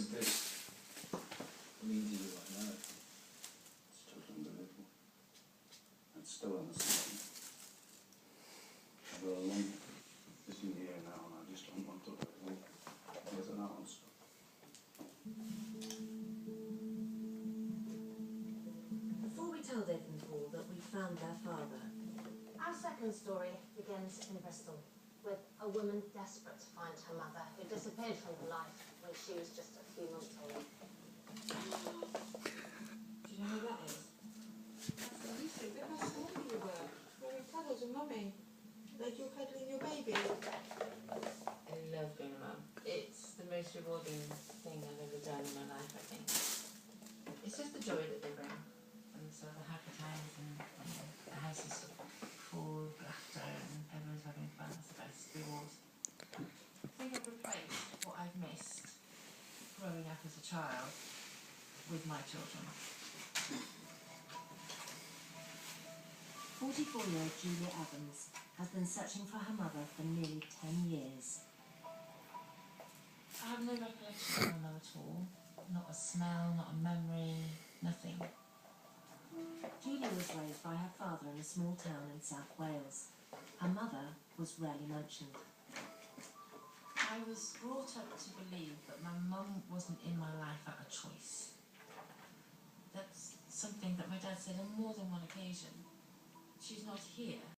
does this mean to you right now? It's totally unbelievable. And still on the same. I've got a lump sitting here now and I just don't want to let it go. There's an ounce. Before we tell Dave and Paul that we found their father, Our second story begins in Bristol with a woman desperate to find her mother who disappeared from her life when she was just a few months old. do you know who that is? That's Lucy. Look how small you were. Wearing cuddles with mummy. Like you're cuddling your baby. I love being a mum. It's the most rewarding thing I've ever done in my life, I think. It's just the joy that they bring. And so the happy times and the house is full of laughter and everyone's having fun. That's the best reward. I think I've replaced what I've missed growing up as a child with my children. 44-year-old Julia Evans has been searching for her mother for nearly 10 years. I have no recollection of my mum at all. Not a smell, not a memory, nothing. Julia was raised by her father in a small town in South Wales. Her mother was rarely mentioned. I was brought up to believe that my mum wasn't in my life at a choice. That's something that my dad said on more than one occasion. She's not here.